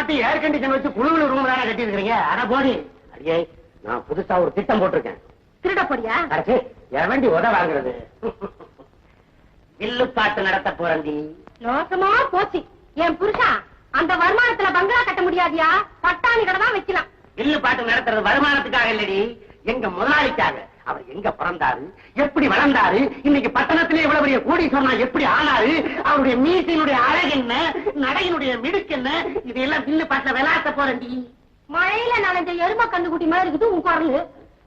எல்லாத்தையும் air condition வச்சு குழுவில் ரூம் தானே கட்டி இருக்கிறீங்க. அட போடி. அடியே, நான் புதுசா ஒரு திட்டம் போட்டிருக்கேன். திருட போறியா? அரசு என் வேண்டி உத வாங்குறது. வில்லுப்பாட்டு நடத்த போறந்தி. மோசமா போச்சு. என் புருஷா அந்த வருமானத்துல பங்களா கட்ட முடியாதியா? பட்டாணி கடை தான் வைக்கலாம். வில்லுப்பாட்டு நடத்துறது வருமானத்துக்காக இல்லடி, எங்க முதலாளிக்காக. அவர் எங்க பிறந்தாரு, எப்படி வளர்ந்தாரு, இன்னைக்கு பட்டணத்திலே இவ்வளவு பெரிய கோடீஸ்வரனா எப்படி ஆனாரு, அவருடைய மீசையினுடைய அழகு என்ன, நடையினுடைய மிடுக்கு என்ன, இதையெல்லாம் வில்லு பாட்டுல விளையாட்ட போறேன்டி. மழையில நனைஞ்ச எரும கண்டுகுட்டி மாதிரி இருக்குது உன் குரல்.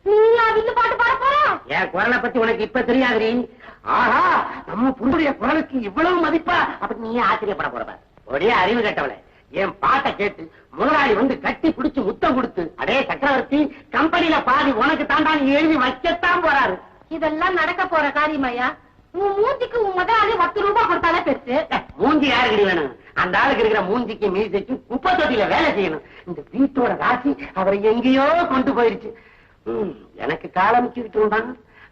நீயா வில்லு பாட்டு பாட போற? என் குரலை பத்தி உனக்கு இப்ப தெரியாதுரி. ஆஹா, நம்ம புண்ணுடைய குரலுக்கு இவ்வளவு மதிப்பா, அப்படி நீயே ஆச்சரியப்பட போறவ. ஒரே அறிவு கட்டவளை. என் பாட்டை கேட்டு முதலாளி வந்து கட்டி பிடிச்சு முத்தம் கொடுத்து, அடே சக்கரவர்த்தி, கம்பெனியில பாதி உனக்கு தாண்டான் எழுதி வைக்கத்தான் போறாரு. இதெல்லாம் நடக்க போற காரியமாயா? உன் மூஞ்சிக்கு உன் முதலாளி 10 ரூபாய் கொடுத்தாலே பெருசு. மூஞ்சி யாருக்கடி வேணும்? அந்த ஆளுக்கு இருக்கிற மூஞ்சிக்கு மீசைக்கு குப்பை தொட்டியில வேலை செய்யணும். இந்த வீட்டோட ராசி அவரை எங்கேயோ கொண்டு போயிருச்சு. எனக்கு காலமிச்சுக்கிட்டு தான்,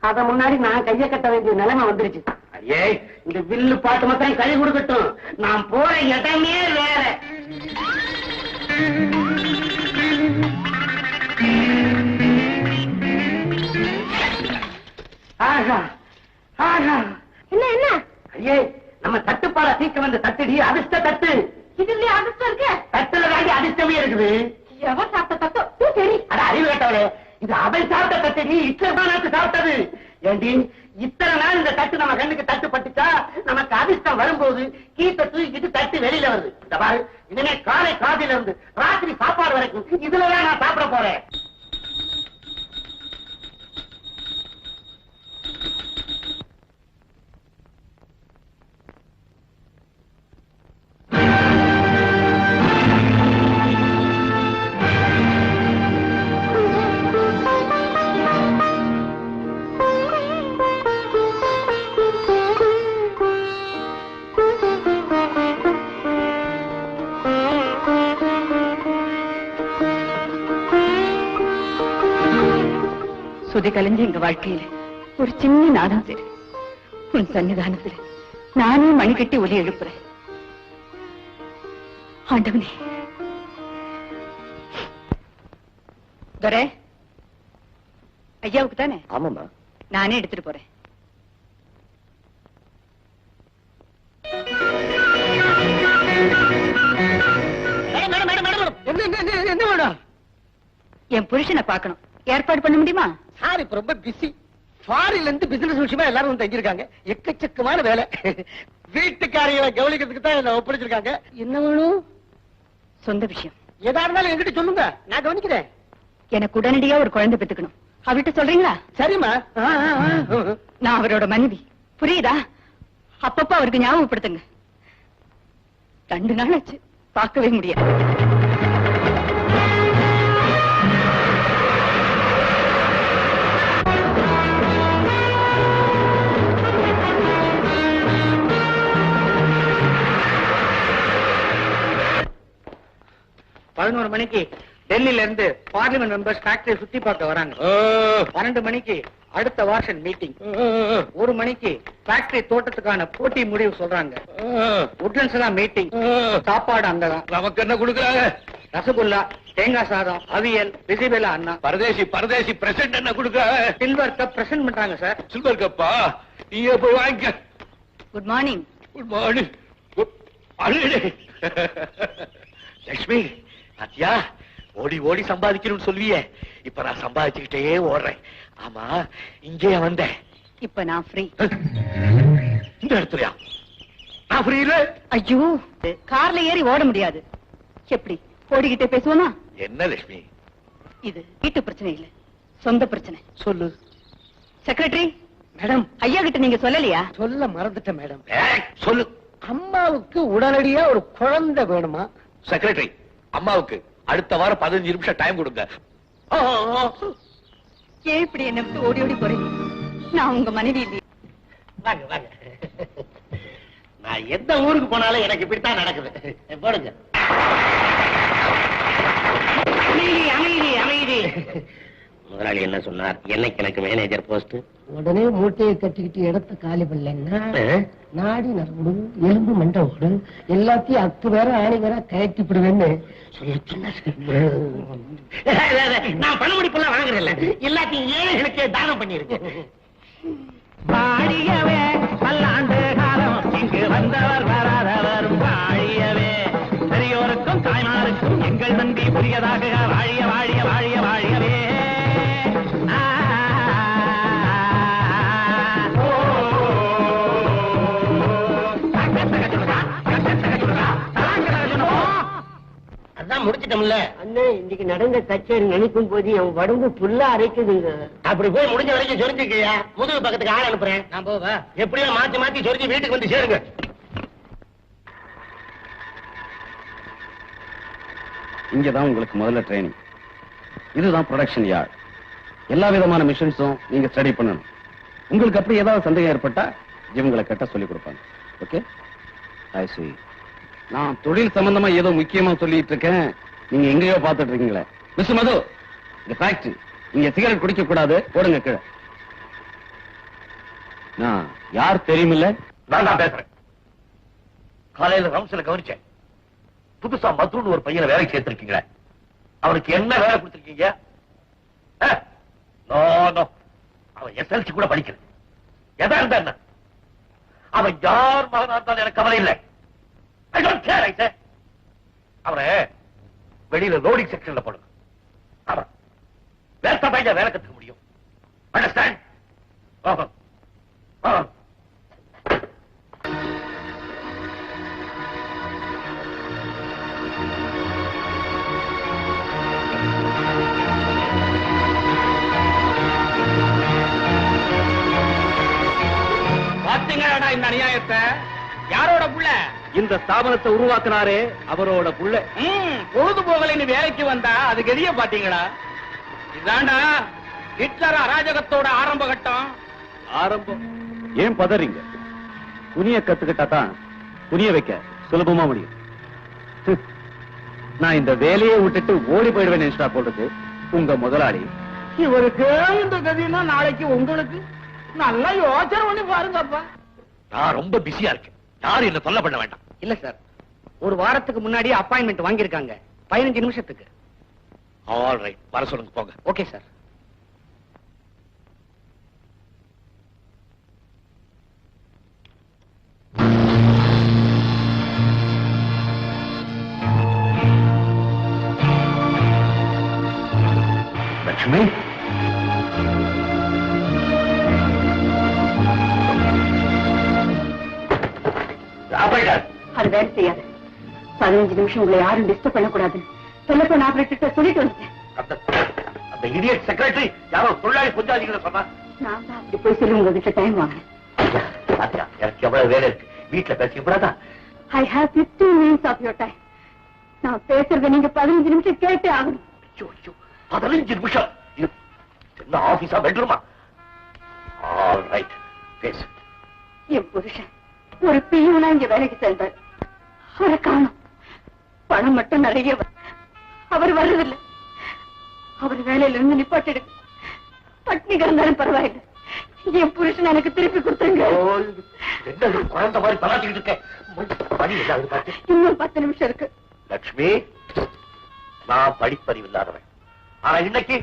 அத முன்னாடி நான் கைய கட்ட வேண்டிய நிலைமை வந்துருச்சு. ஐயே, இந்த வில்லு பாட்டு மாத்திரம் கை கொடுக்கட்டும், நான் போற இடமே வேற. என்ன என்ன? ஐயே, நம்ம தட்டுப்பாட சீக்கிரம் வந்து தட்டுடி. அதிர்ஷ்ட தட்டு. இதுல அதிர்ஷ்டம் இருக்கு? தட்டுல தாண்டி அதிர்ஷ்டமே இருக்குது. எவன் சாப்பிட்ட தட்டு? சரி, அட அறிவு கேட்டவளே, இது அவன் சாப்பிட்ட தட்டு, இட்லர் தான் சாப்பிட்டது. ஏண்டி, இத்தனை நாள் இந்த தட்டு நம்ம கண்ணுக்கு தட்டு பட்டுச்சா, நமக்கு அதிர்ஷ்டம் வரும்போது கீத்த தூக்கிட்டு தட்டு வெளியில வருது. இந்த பாரு, இனிமே காலை காதில இருந்து ராத்திரி சாப்பாடு வரைக்கும் இதுலதான் நான் சாப்பிட போறேன். சுதி கலைஞ்ச எங்க வாழ்க்கையில ஒரு சின்ன நாதம் சரி, உன் சன்னிதானத்துல நானே மணி கட்டி ஒலி எழுப்புறேன். ஆண்டவனே, துரை ஐயாவுக்கு தானே? ஆமாமா, நானே எடுத்துட்டு போறேன். என்ன வேணும்? என் புருஷனை பார்க்கணும், ஏற்பாடு பண்ண முடியுமா? சார் இப்ப ரொம்ப பிஸி. ஃபாரின்ல இருந்து பிசினஸ் விஷயமா எல்லாரும் வந்து தங்கியிருக்காங்க. எக்கச்சக்கமான வேலை. வீட்டுக்காரிகளை கவனிக்கிறதுக்கு தான் என்ன ஒப்படைச்சிருக்காங்க. என்ன வேணும்? சொந்த விஷயம். எதா இருந்தாலும் என்கிட்ட சொல்லுங்க, நான் கவனிக்கிறேன். எனக்கு உடனடியா ஒரு குழந்தை பெத்துக்கணும். அவர்கிட்ட சொல்றீங்களா? சரிம்மா. நான் அவரோட மனைவி, புரியுதா? அப்பப்ப அவருக்கு ஞாபகப்படுத்துங்க. 2 நாள் ஆச்சு, பார்க்கவே முடியாது. பதினோரு மணிக்கு டெல்லியில இருந்து பார்லிமெண்ட் மெம்பர்ஸ் ஃபேக்டரி சுத்தி பார்க்க வராங்க. 12 மணிக்கு அடுத்த வாஷன் மீட்டிங். 1 மணிக்கு ஃபேக்டரி தோட்டத்துக்கான போட்டி முடிவு சொல்றாங்க. உட்லண்ட்ஸ் எல்லாம் மீட்டிங். சாப்பாடு அங்கதான். நமக்கு என்ன கொடுக்குறாங்க? ரசகுல்லா, தேங்காய் சாதம், அவியல், பிசிபெலா அண்ணா. பரதேசி பிரசன்ட் என்ன கொடுக்குறாங்க? சில்வர் கப் பிரசன்ட் பண்றாங்க சார். சில்வர் கப்பா? நீங்க போய் வாங்கிக்க. Good morning. Good morning. Lakshmi, அத்தியா ஓடி ஓடி சம்பாதிக்கணும்னு சொல்லுவியே, இப்ப நான் சம்பாதிச்சுக்கிட்டே ஓடுறேன். ஆமா, இங்கே வந்தேன். இப்ப நான் ஃப்ரீ. இந்த இடத்துலயா? நான் ஃப்ரீ இல்ல. ஐயோ, கார்ல ஏறி ஓட முடியாது. எப்படி ஓடிக்கிட்டே பேசுவோமா? என்ன லட்சுமி இது? வீட்டு பிரச்சனை இல்ல, சொந்த பிரச்சனை. சொல்லு. செக்ரட்டரி மேடம், ஐயா கிட்ட நீங்க சொல்லலையா? சொல்ல மறந்துட்டேன் மேடம். சொல்லு. அம்மாவுக்கு உடனடியா ஒரு குழந்தை வேணுமா? செக்ரட்டரி, அம்மாவுக்கு அடுத்த வாரம் 15 நிமிஷம் டைம் கொடுங்க. ஏன் இப்படி என்ன விட்டு ஓடி ஓடி போறீங்க? நான் உங்க மனைவி இல்லையே. வாங்க வாங்க. நான் எந்த ஊருக்கு போனாலும் எனக்கு இப்படித்தான் நடக்குது. போடுங்க. அமைதி அமைதி அமைதி. முதலாளி என்ன சொன்னார்? என்னைக்கு எனக்கு மேனேஜர் போஸ்ட்? உடனே மூட்டையை கட்டிக்கிட்டு இடத்த காலி பண்ணலன்னா நாடி நரம்பு எலும்பு மண்டை ஓடு எல்லாத்தையும் அக்கு வேற ஆணி வேற கயட்டி விடுவேன்னு சொல்ல சொன்னார். நான் பண முடிப்பெல்லாம் வாங்குறேன்ல, எல்லாத்தையும் ஏழைகளுக்கே தானம் பண்ணிருக்கேன். வாழியவே பல்லாண்டு காலம் இங்கு வந்தவர் வராதவர் வாழியவே, பெரியோருக்கும் தாய்மாருக்கும் எங்கள் நன்றி புரியதாக வாழிய வாழிய வாழிய வாழியவே. அதான் முடிச்சிட்டோம்ல. அண்ணே இன்னைக்கு நடந்த கச்சேரி நினைக்கும் போது என் உடம்பு புல்லா அரைக்குதுங்க. அப்படி போய் முடிஞ்ச வரைக்கும் சொரிஞ்சுக்கையா, முதுகு பக்கத்துக்கு ஆள் அனுப்புறேன். நான் போவா? எப்படியோ மாத்தி மாத்தி சொரிஞ்சு வீட்டுக்கு வந்து சேருங்க. இங்கதான் உங்களுக்கு முதல்ல ட்ரைனிங். இதுதான் ப்ரொடக்ஷன் யார்ட். எல்லா விதமான மிஷன்ஸும் நீங்க ஸ்டடி பண்ணணும். உங்களுக்கு அப்படி ஏதாவது சந்தேகம் ஏற்பட்டா இவங்களை கேட்டா சொல்லி கொடுப்பாங்க. ஓகே, ஐ see. நான் தொழில் சம்பந்தமா ஏதோ முக்கியமா சொல்லிட்டு இருக்கேன், நீங்க எங்கேயோ பார்த்துட்டு இருக்கீங்களே. மிஸ்டர் மது, இந்த ஃபேக்டரி, நீங்க சிகரெட் குடிக்க கூடாது, போடுங்க கீழே. நான் யார் தெரியுமில்ல? நான் தான் பேசுறேன். காலையில ரம்சில கவனிச்சேன், புதுசா மதுன்னு ஒரு பையனை வேலைக்கு சேர்த்திருக்கீங்களே, அவனுக்கு என்ன வேலை கொடுத்திருக்கீங்க? அவன் எஸ்எல்சி கூட படிக்கல. எதா இருந்தா என்ன, அவன் யார் மகனா இருந்தாலும் எனக்கு கவலை இல்லை. I don't care, I said. அவரை வெளியில லோடிங் செக்ஷன்ல போடுங்க. அவன் வேலை பையன் வேலை கத்துக்க முடியும். அண்டர்ஸ்டாண்ட்? பாத்தீங்களா இந்த அநியாயத்தை? யாரோட புள்ள? இந்த ஸ்தாபனத்தை உருவாக்குனாரே அவரோட புள்ள. பொழுது போகலைன்னு வேலைக்கு வந்தா அது கெதிய பாத்தீங்களா? இதாண்டா ஹிட்லர் அராஜகத்தோட ஆரம்ப கட்டம். ஆரம்பம். ஏன் பதறீங்க? துணிய கத்துக்கிட்டா தான் துணிய வைக்க சுலபமா முடியும். நான் இந்த வேலையை விட்டுட்டு ஓடி போயிடுவேன் நினைச்சா போடுறது உங்க முதலாளி. இவருக்கு இந்த கதினா நாளைக்கு உங்களுக்கு நல்லா யோசனை பண்ணி பாருங்கப்பா. நான் ரொம்ப பிஸியா இருக்கேன், யாரும் என்ன தொல்லை பண்ண வேண்டாம். இல்ல சார், ஒரு வாரத்துக்கு முன்னாடி அப்பாயின்மெண்ட் வாங்கியிருக்காங்க, 15 நிமிஷத்துக்கு. ஆல் ரைட், வர சொல்லுங்க, போங்க. Okay sir. லட்சுமி, அது வேலை செய்யாது. 15 நிமிஷம் உங்களை யாரும் டிஸ்டர்ப் பண்ணக்கூடாது. டெலிபோன் ஆபரேட்டர் சொல்லிட்டு வந்துட்டேன். அந்த இடியட் செக்ரட்டரி யாரோ தொழிலாளி புஞ்சாதிகளை சொன்னா, நான் தான் அப்படி போய் சொல்லி உங்ககிட்ட டைம் வாங்கினேன். எனக்கு எவ்வளவு வேலை இருக்கு, வீட்டுல பேசி கூடாதான். I have 15 minutes of your time. நான் பேசுறத நீங்க 15 நிமிஷம் கேட்டே ஆகணும். 15 நிமிஷம்? என்ன ஆபீஸா, பெட்ரூமா? ஆல் ரைட், பேசு. என் புருஷன் ஒரு பியூனா இங்க வேலைக்கு சேர்ந்தார். அவரை காணும். பணம் மட்டும் நிறைய அவர் வர்றதில்லை. அவர் வேலையில இருந்து நிப்பாட்டிடுங்க. பட்னி கிடந்தாலும் பரவாயில்லை, என் புருஷன் எனக்கு திருப்பி கொடுத்துருங்க. என்ன குழந்தை மாதிரி பலாட்டிக்கிட்டு இருக்கேன். இன்னும் 10 நிமிஷம் இருக்கு. லட்சுமி, நான் படிப்பறிவு இல்லாதவன், ஆனா இன்னைக்கு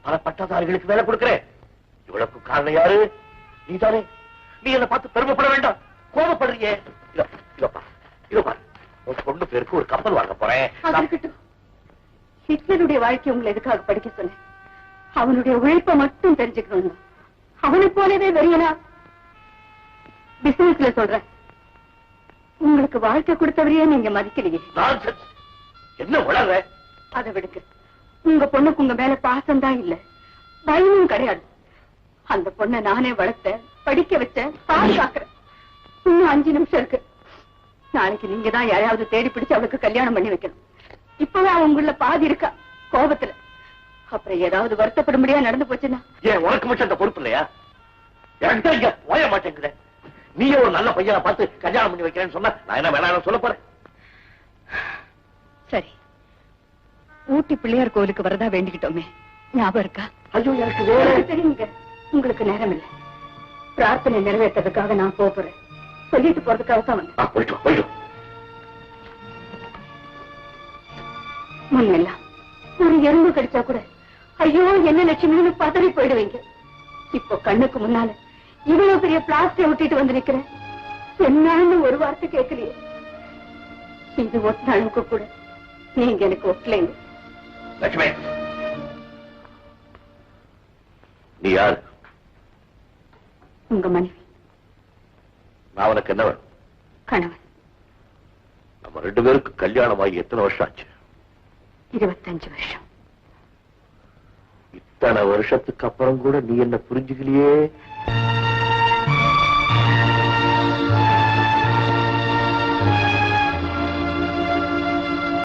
பல பட்டதாரிகளுக்கு வேலை கொடுக்கிறேன். இவ்வளவு காரணம் யாரு? நீதானே. நீ என்ன பார்த்து பெருமைப்பட வேண்டாம், கோபப்படுறீங்க. உன் பொண்ணு பேருக்கு ஒரு கப்பல் வாங்க போறேன். ஹிட்லருடைய வாழ்க்கை உங்களை எதுக்காக படிக்க சொன்னேன்? அவனுடைய உழைப்பை மட்டும் தெரிஞ்சுக்கணும். அவனை போலவே வெறியனா பிசினஸ்ல சொல்றேன். உங்களுக்கு வாழ்க்கை கொடுத்தவரையே நீங்க மதிக்கலையே. என்ன உளற? அதை விடுங்க. உங்க பொண்ணுக்கு உங்க மேல பாசம் தான் இல்ல, பயமும் கிடையாது. அந்த பொண்ணை நானே வளர்த்த, படிக்க வச்ச, பாதுகாக்கிறேன். இன்னும் 5 நிமிஷம் இருக்கு. நாளைக்கு நீங்க தான் யாரையாவது தேடி பிடிச்சு அவளுக்கு கல்யாணம் பண்ணி வைக்கணும். இப்பவே அவங்கள பாதி இருக்கா கோபத்துல. அப்புறம் ஏதாவது வருத்தப்படும்படியா நடந்து போச்சுன்னா ஏன் உனக்கு மட்டும் அந்த பொறுப்பு இல்லையா? எனக்கு இங்க ஓய மாட்டேங்குற. நீயே ஒரு நல்ல பையனை பார்த்து கல்யாணம் பண்ணி வைக்கிறேன்னு சொன்னா நான் என்ன வேணாலும் சொல்ல போறேன். சரி, ஊட்டி பிள்ளையார் கோவிலுக்கு வரதா வேண்டிக்கிட்டோமே, ஞாபகம் இருக்கா? ஐயோ எனக்கு வேற எனக்கு தெரியுங்க, உங்களுக்கு நேரம் இல்லை. பிரார்த்தனை நிறைவேற்றதுக்காக நான் போறேன். சொல்லிட்டு போறதுக்காக தான் வந்தேன். போயிடும். முன்னெல்லாம் ஒரு எறும்பு கடிச்சா கூட ஐயோ என்ன லட்சுமின்னு பதறி போயிடுவீங்க. இப்போ கண்ணுக்கு முன்னால இவ்வளவு பெரிய பிளாஸ்டை ஒட்டிட்டு வந்து நிக்கிறேன். என்னன்னு ஒரு வார்த்தை கேட்கலையே. இது ஒத்த அளவுக்கு கூட நீங்க எனக்கு ஒட்டலைங்க. லட்சுமி, நீ யாரு? உங்க மனைவி. நான் உனக்கு என்ன வேணும்? கணவன். நம்ம 2 பேருக்கு கல்யாணம் ஆகி எத்தனை வருஷம் ஆச்சு? 25 வருஷம். இத்தனை வருஷத்துக்கு அப்புறம் கூட நீ என்ன புரிஞ்சுக்கலையே?